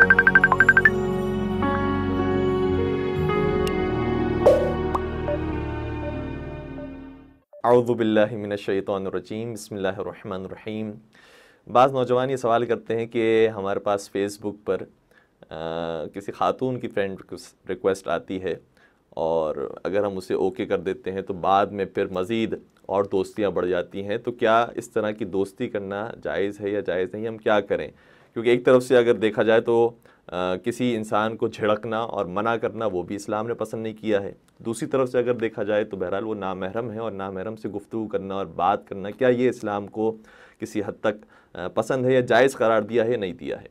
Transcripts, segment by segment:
اعوذ باللہ من الشیطان الرجیم، بسم اللہ الرحمن الرحیم۔ بعض نوجوان یہ سوال کرتے ہیں کہ ہمارے پاس فیس بک پر کسی خاتون کی فرینڈ ریکویسٹ آتی ہے اور اگر ہم اسے اوکے کر دیتے ہیں تو بعد میں پھر مزید اور دوستیاں بڑھ جاتی ہیں، تو کیا اس طرح کی دوستی کرنا جائز ہے یا جائز نہیں؟ ہم کیا کریں؟ کیونکہ ایک طرف سے اگر دیکھا جائے تو کسی انسان کو جھڑکنا اور منع کرنا وہ بھی اسلام نے پسند نہیں کیا ہے، دوسری طرف سے اگر دیکھا جائے تو بہرحال وہ نامحرم ہے، اور نامحرم سے گفتگو کرنا اور بات کرنا، کیا یہ اسلام کو کسی حد تک پسند ہے یا جائز قرار دیا ہے یا نہیں دیا ہے؟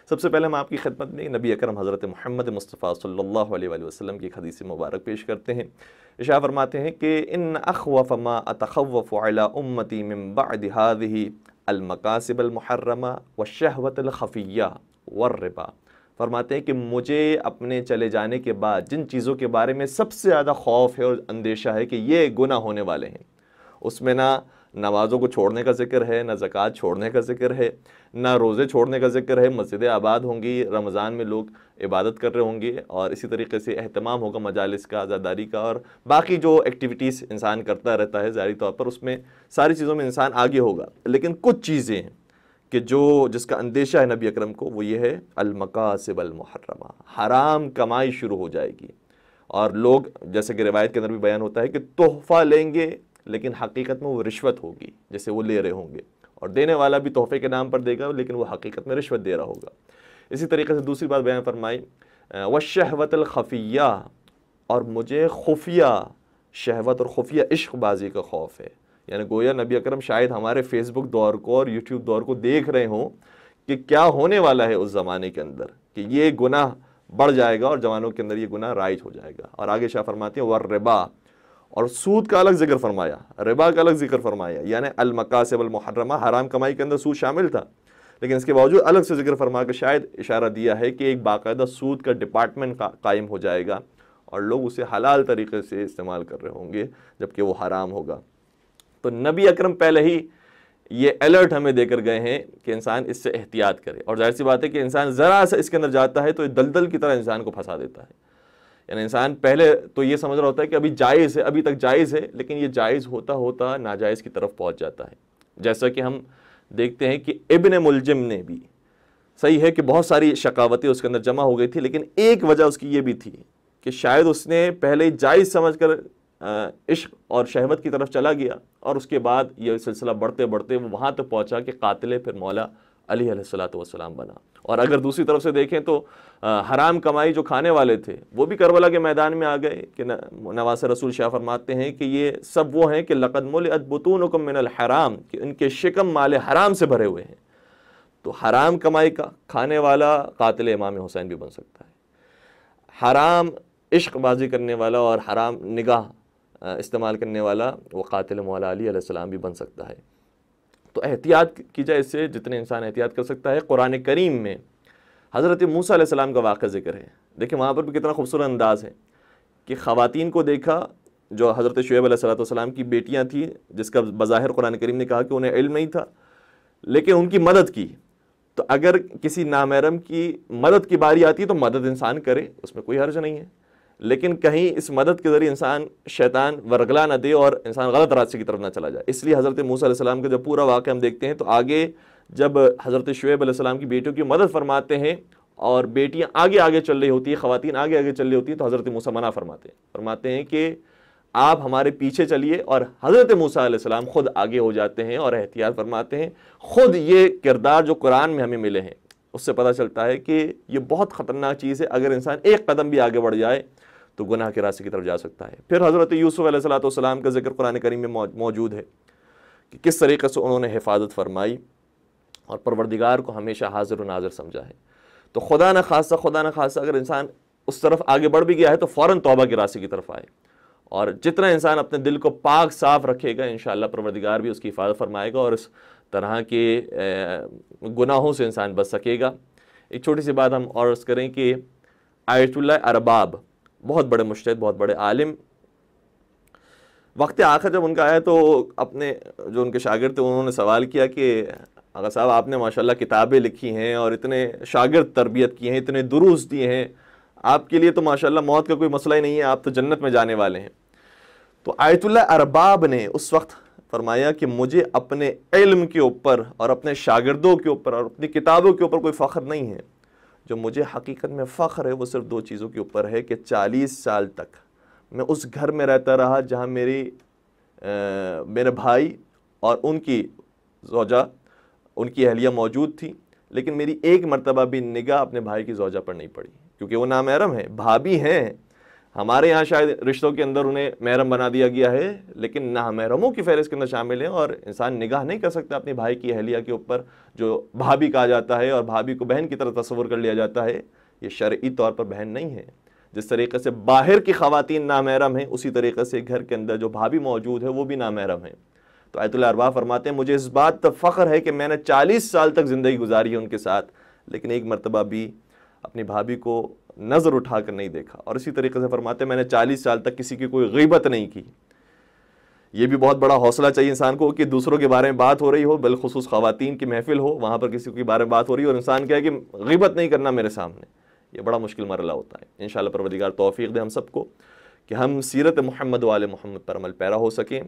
سب سے پہلے ہم آپ کی خدمت میں نبی اکرم حضرت محمد مصطفیٰ صلی اللہ علیہ وآلہ وسلم کی ایک حدیث مبارک پیش کرتے ہیں۔ ارشاد فرماتے ہیں کہ ان اخوف ما اتخوف علی امتی من بعد هذه المکاسب المحرمہ والشہوۃ الخفیہ والربا۔ فرماتے ہیں کہ مجھے اپنے چلے جانے کے بعد جن چیزوں کے بارے میں سب سے زیادہ خوف ہے اور اندیشہ ہے کہ یہ گناہ ہونے والے ہیں، اس میں نہ نمازوں کو چھوڑنے کا ذکر ہے، نہ زکوٰۃ چھوڑنے کا ذکر ہے، نہ روزے چھوڑنے کا ذکر ہے، مسجدیں آباد ہوں گی، رمضان میں لوگ عبادت کر رہے ہوں گے، اور اسی طریقے سے اہتمام ہوگا مجالس کا، عزاداری کا، اور باقی جو ایکٹیویٹیز انسان کرتا رہتا ہے ظاہری طور پر، اس میں ساری چیزوں میں انسان آگے ہوگا۔ لیکن کچھ چیزیں کہ جس کا اندیشہ ہے نبی اکرم کو، وہ یہ ہے المکاسب المحرمہ، حرام کمائی شروع ہو جائے گی، اور لوگ جیسے کہ روایت کے اندر بھی بیان ہوتا ہے کہ تحفہ لیں گے لیکن حقیقت میں وہ رشوت ہوگی، جیسے وہ لے رہے ہوں گے، اور دینے والا بھی تحفے کے نام پر دے گا لیکن وہ حقیقت میں رشوت دے رہا ہوگا۔ اسی طریقے سے دوسری بات بیان فرمائی والشہوۃ الخفیہ، اور مجھے خفیہ شہوت اور خفیہ عشق بازی کا خوف ہے، یعنی گویا نبی اکرم شاید ہمارے فیس بک دور کو اور یوٹیوب دور کو دیکھ رہے ہوں کہ کیا ہونے والا ہے اس زمانے کے اندر، کہ یہ گناہ بڑھ جائے گا اور جوانوں کے اندر یہ گناہ رائج ہو جائے گا۔ اور آگے شاہ فرماتے ہیں والربا، اور سود کا الگ ذکر فرمایا، ربا کا الگ ذکر فرمایا، یعنی المکاسب المحرمہ، حرام کمائی کے اندر سود شامل تھا، لیکن اس کے باوجود الگ سے ذکر فرما کے شاید اشارہ دیا ہے کہ ایک باقاعدہ سود کا ڈپارٹمنٹ قائم ہو جائے گا اور لوگ اسے حلال طریقے سے استعمال کر رہے ہوں گے جبکہ وہ حرام ہوگا۔ تو نبی اکرم پہلے ہی یہ الرٹ ہمیں دے کر گئے ہیں کہ انسان اس سے احتیاط کرے، اور ظاہر سی بات ہے کہ انسان ذرا سا اس کے اندر جاتا ہے تو یہ دلدل کی طرح انسان کو پھنسا دیتا ہے، یعنی انسان پہلے تو یہ سمجھ رہا ہوتا ہے کہ ابھی جائز ہے، ابھی تک جائز ہے، لیکن یہ جائز ہوتا ہوتا ناجائز کی طرف پہنچ جاتا ہے۔ جیسا کہ ہم دیکھتے ہیں کہ ابن ملجم نے بھی، صحیح ہے کہ بہت ساری شقاوتیں اس کے اندر جمع ہو گئی تھی، لیکن ایک وجہ اس کی یہ بھی تھی کہ شاید اس نے پہلے جائز سمجھ کر عشق اور شہوت کی طرف چلا گیا، اور اس کے بعد یہ سلسلہ بڑھتے بڑھتے وہ وہاں تک پہنچا کہ قاتل پھر مولا علی علیہ الصلوۃ والسلام بنا۔ اور اگر دوسری طرف سے دیکھیں تو حرام کمائی جو کھانے والے تھے وہ بھی کربلا کے میدان میں آ گئے، کہ نواسہ رسول شاہ فرماتے ہیں کہ یہ سب وہ ہیں کہ لقد ملئت بطونکم من الحرام، کہ ان کے شکم مال حرام سے بھرے ہوئے ہیں۔ تو حرام کمائی کا کھانے والا قاتل امام حسین بھی بن سکتا ہے، حرام عشق بازی کرنے والا اور حرام نگاہ استعمال کرنے والا وہ قاتل مولا علی علیہ السلام بھی بن سکتا ہے۔ تو احتیاط کی جائے، اس سے جتنے انسان احتیاط کر سکتا ہے۔ قرآن کریم میں حضرت موسیٰ علیہ السلام کا واقعہ ذکر ہے، دیکھیں وہاں پر بھی کتنا خوبصورت انداز ہے کہ خواتین کو دیکھا جو حضرت شعیب علیہ السلام کی بیٹیاں تھیں، جس کا بظاہر قرآن کریم نے کہا کہ انہیں علم نہیں تھا، لیکن ان کی مدد کی۔ تو اگر کسی نامحرم کی مدد کی باری آتی ہے تو مدد انسان کرے، اس میں کوئی حرج نہیں ہے، لیکن کہیں اس مدد کے ذریعے انسان شیطان ورگلا نہ دے اور انسان غلط راستے کی طرف نہ چلا جائے۔ اس لیے حضرت موسیٰ علیہ السلام کا جب پورا واقعہ ہم دیکھتے ہیں تو آگے جب حضرت شعیب علیہ السلام کی بیٹیوں کی مدد فرماتے ہیں اور بیٹیاں آگے آگے چل رہی ہوتی ہیں، خواتین آگے آگے چل رہی ہوتی ہیں، تو حضرت موسیٰ منع فرماتے ہیں کہ آپ ہمارے پیچھے چلیے، اور حضرت موسیٰ علیہ السلام خود آگے ہو جاتے ہیں اور احتیاط فرماتے ہیں۔ خود یہ کردار جو قرآن میں ہمیں ملے ہیں اس سے پتہ چلتا ہے کہ یہ بہت خطرناک چیز ہے، اگر انسان ایک قدم بھی آگے بڑھ جائے تو گناہ کے راستے کی طرف جا سکتا ہے۔ پھر حضرت یوسف علیہ السلام کا ذکر قرآن کریم میں موجود ہے کہ کس طریقے سے انہوں نے حفاظت فرمائی اور پروردگار کو ہمیشہ حاضر و ناظر سمجھا ہے۔ تو خدا نہ خاصہ اگر انسان اس طرف آگے بڑھ بھی گیا ہے تو فوراً توبہ کے راستے کی طرف آئے، اور جتنا انسان اپنے دل کو پاک صاف رکھے گا انشاءاللہ پروردگار بھی اس کی حفاظت فرمائے گا اور اس طرح کے گناہوں سے انسان بچ سکے گا۔ ایک چھوٹی سی بات ہم اور عرض کریں کہ آیت اللہ ارباب بہت بڑے مجتہد، بہت بڑے عالم، وقت آخر جب ان کا آیا تو اپنے جو ان کے شاگرد تھے انہوں نے سوال کیا کہ آقا صاحب آپ نے ماشاءاللہ کتابیں لکھی ہیں اور اتنے شاگرد تربیت کی ہیں، اتنے دروس دیے ہیں، آپ کے لیے تو ماشاءاللہ موت کا کوئی مسئلہ ہی نہیں ہے، آپ تو جنت میں جانے والے ہیں۔ تو آیت اللہ ارباب نے اس وقت فرمایا کہ مجھے اپنے علم کے اوپر اور اپنے شاگردوں کے اوپر اور اپنی کتابوں کے اوپر کوئی فخر نہیں ہے، جو مجھے حقیقت میں فخر ہے وہ صرف دو چیزوں کے اوپر ہے کہ 40 سال تک میں اس گھر میں رہتا رہا جہاں میرے بھائی اور ان کی زوجہ، ان کی اہلیہ موجود تھی، لیکن میری ایک مرتبہ بھی نگاہ اپنے بھائی کی زوجہ پر نہیں پڑی، کیونکہ وہ نامحرم ہے۔ بھابھی ہیں، ہمارے یہاں شاید رشتوں کے اندر انہیں محرم بنا دیا گیا ہے، لیکن نامحرموں کی فہرست کے اندر شامل ہیں، اور انسان نگاہ نہیں کر سکتا اپنے بھائی کی اہلیہ کے اوپر جو بھابھی کہا جاتا ہے، اور بھابھی کو بہن کی طرح تصور کر لیا جاتا ہے۔ یہ شرعی طور پر بہن نہیں ہے۔ جس طریقے سے باہر کی خواتین نامحرم ہیں، اسی طریقے سے گھر کے اندر جو بھابھی موجود ہے وہ بھی نامحرم ہیں۔ تو آیت اللہ ارباب فرماتے ہیں مجھے اس بات پر فخر ہے کہ میں نے 40 سال تک زندگی گزاری ہے ان کے ساتھ، لیکن ایک مرتبہ بھی اپنی بھابھی کو نظر اٹھا کر نہیں دیکھا۔ اور اسی طریقے سے فرماتے ہیں میں نے 40 سال تک کسی کی کوئی غیبت نہیں کی۔ یہ بھی بہت بڑا حوصلہ چاہیے انسان کو کہ دوسروں کے بارے میں بات ہو رہی ہو، بالخصوص خواتین کی محفل ہو، وہاں پر کسی کے بارے میں بات ہو رہی ہو اور انسان کہے کہ غیبت نہیں کرنا میرے سامنے۔ یہ بڑا مشکل مرحلہ ہوتا ہے۔ انشاءاللہ پروردگار توفیق دے ہم سب کو کہ ہم سیرت محمد و آل محمد پر عمل پیرا ہو سکیں،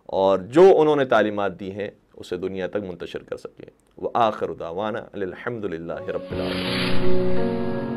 اور جو انہوں نے تعلیمات دی ہیں اسے دنیا تک منتشر کر سکیں۔ وآخر دعوانا الحمد للہ رب العالمین۔